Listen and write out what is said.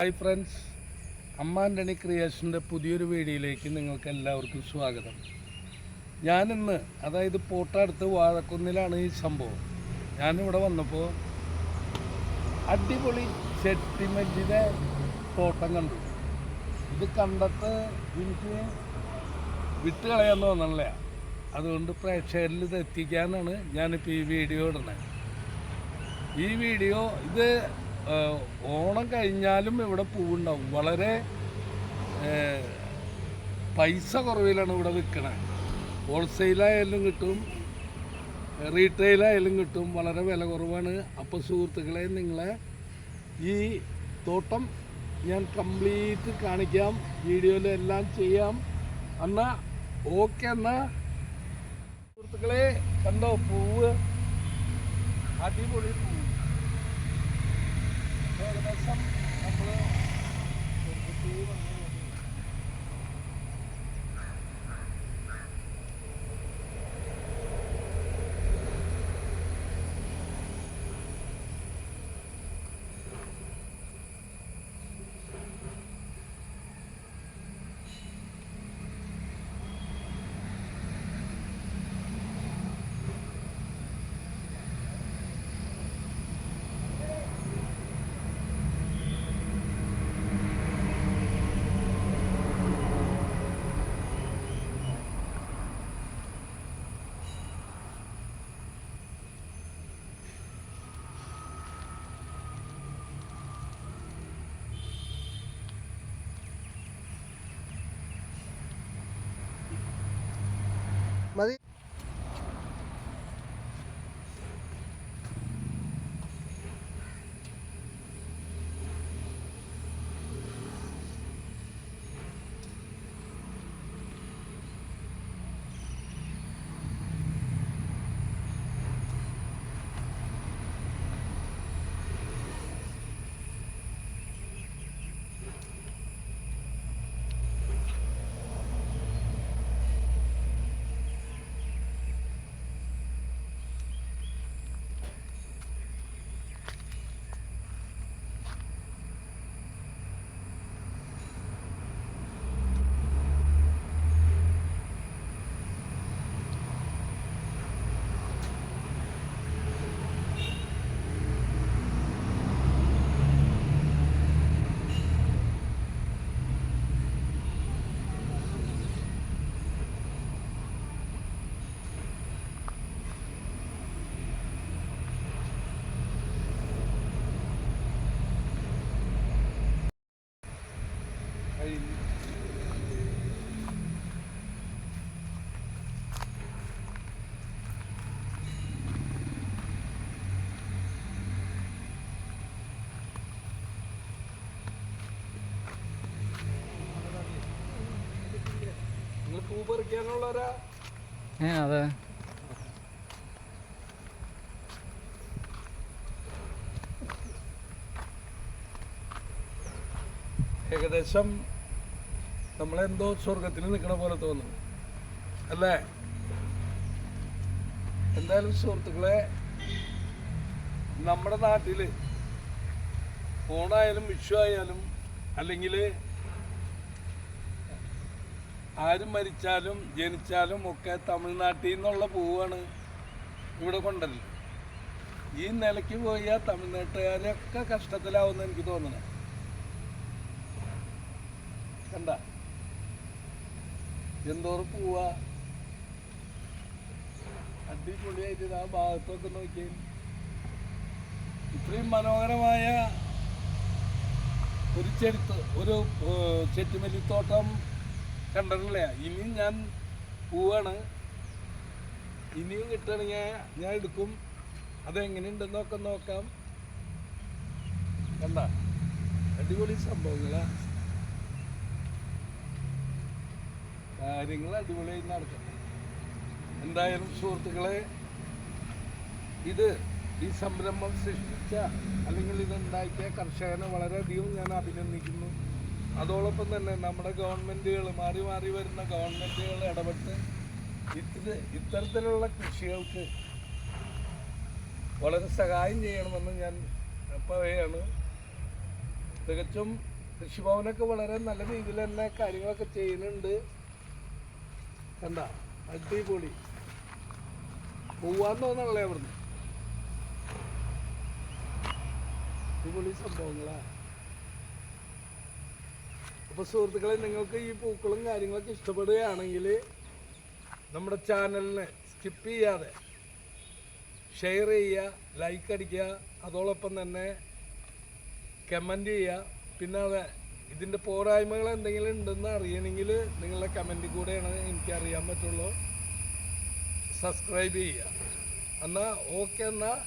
Hi friends, അമ്മ ആൻ്റണി ക്രിയേഷൻ്റെ പുതിയൊരു വീഡിയോയിലേക്ക് നിങ്ങൾക്ക് എല്ലാവർക്കും സ്വാഗതം. ഞാനിന്ന് അതായത് പോട്ടടുത്ത് വാഴക്കുന്നിലാണ് ഈ സംഭവം. ഞാനിവിടെ വന്നപ്പോൾ അടിപൊളി ചെട്ടിമല്ലിയുടെ തോട്ടം കണ്ടു. ഇത് കണ്ടിട്ട് എനിക്ക് വിട്ട് കളയാൻ തോന്നണില്ല. അതുകൊണ്ട് പ്രേക്ഷകരിൽ ഇത് എത്തിക്കാനാണ് ഞാനിപ്പോൾ ഈ വീഡിയോ ഇടുന്നത്. ഈ വീഡിയോ ഇത് ഓണം കഴിഞ്ഞാലും ഇവിടെ പൂവുണ്ടാവും. വളരെ പൈസ കുറവിലാണ് ഇവിടെ വിൽക്കണത്. ഹോൾസെയിലായാലും കിട്ടും, റീറ്റെയിലായാലും കിട്ടും. വളരെ വില കുറവാണ്. അപ്പോൾ സുഹൃത്തുക്കളെ, നിങ്ങളെ ഈ തോട്ടം ഞാൻ കംപ്ലീറ്റ് കാണിക്കാം, വീഡിയോയിലെല്ലാം ചെയ്യാം. എന്നാൽ ഓക്കെ. എന്നാൽ സുഹൃത്തുക്കളെ, കണ്ടോ പൂവ്, അടിപൊളി പൂവ്. ഏകദേശം നമ്മൾ പൂവ് വന്നു. മതി. പൂ പറിക്കാനുള്ളവരാ? അതെ. ഏകദേശം നമ്മളെന്തോ സ്വർഗത്തിൽ നിൽക്കണ പോലെ തോന്നുന്നു അല്ലേ? എന്തായാലും സുഹൃത്തുക്കളെ, നമ്മുടെ നാട്ടിൽ ഓണായാലും വിഷു ആയാലും അല്ലെങ്കിൽ ആരും മരിച്ചാലും ജനിച്ചാലും ഒക്കെ തമിഴ്നാട്ടിൽ നിന്നുള്ള പൂവാണ് ഇവിടെ കൊണ്ടുവരുന്നത്. ഈ നിലയ്ക്ക് പോയാൽ തമിഴ്നാട്ടുകാരൊക്കെ കഷ്ടത്തിലാവുമെന്ന് എനിക്ക് തോന്നണേ. കണ്ട എന്തോരം പൂവാ, അടിപൊളിയായിട്ട്. ആ ഭാഗത്തൊക്കെ നോക്കി ഇത്രയും മനോഹരമായ ഒരു ചെറ്റുമല്ലിത്തോട്ടം കണ്ടിട്ടില്ല. ഇനിയും ഞാൻ പൂവാണ്, ഇനിയും കിട്ടണമെങ്കിൽ ഞാൻ എടുക്കും. അതെങ്ങനെയുണ്ടെന്നൊക്കെ നോക്കാം. കണ്ട അടിപൊളി സംഭവങ്ങളാ, കാര്യങ്ങൾ അടിപൊളിയായി നടക്കും. എന്തായാലും സുഹൃത്തുക്കളെ, ഈ സംരംഭം സൃഷ്ടിച്ച അല്ലെങ്കിൽ ഇതുണ്ടാക്കിയ കർഷകനെ വളരെയധികം ഞാൻ അഭിനന്ദിക്കുന്നു. അതോടൊപ്പം തന്നെ നമ്മുടെ ഗവൺമെൻറ്റുകൾ, മാറി മാറി വരുന്ന ഗവൺമെൻറ്റുകൾ ഇടപെട്ട് ഇത്തരത്തിലുള്ള കൃഷികൾക്ക് വളരെ സഹായം ചെയ്യണമെന്ന് ഞാൻ പറയുകയാണ്. തികച്ചും കൃഷിഭവനൊക്കെ വളരെ നല്ല രീതിയിൽ തന്നെ കാര്യങ്ങളൊക്കെ ചെയ്യുന്നുണ്ട്. കണ്ട അടിപൊളി പോവാന്ന് തോന്നണല്ലേ അവിടുന്ന്. അടിപൊളി സംഭവങ്ങളാ. അപ്പോൾ സുഹൃത്തുക്കളെ, നിങ്ങൾക്ക് ഈ പൂക്കളും കാര്യങ്ങളൊക്കെ ഇഷ്ടപ്പെടുകയാണെങ്കിൽ നമ്മുടെ ചാനലിനെ സ്കിപ്പ് ചെയ്യാതെ ഷെയർ ചെയ്യുക, ലൈക്ക് അടിക്കുക, അതോടൊപ്പം തന്നെ കമൻറ്റ് ചെയ്യുക. പിന്നെ അതെ, ഇതിൻ്റെ പോരായ്മകൾ എന്തെങ്കിലും ഉണ്ടെന്ന് അറിയണമെങ്കിൽ നിങ്ങളുടെ കമൻറ്റിൽ കൂടെയാണ് എനിക്ക് അറിയാൻ പറ്റുള്ളൂ. സബ്സ്ക്രൈബ് ചെയ്യുക. എന്നാൽ ഓക്കെ, എന്നാൽ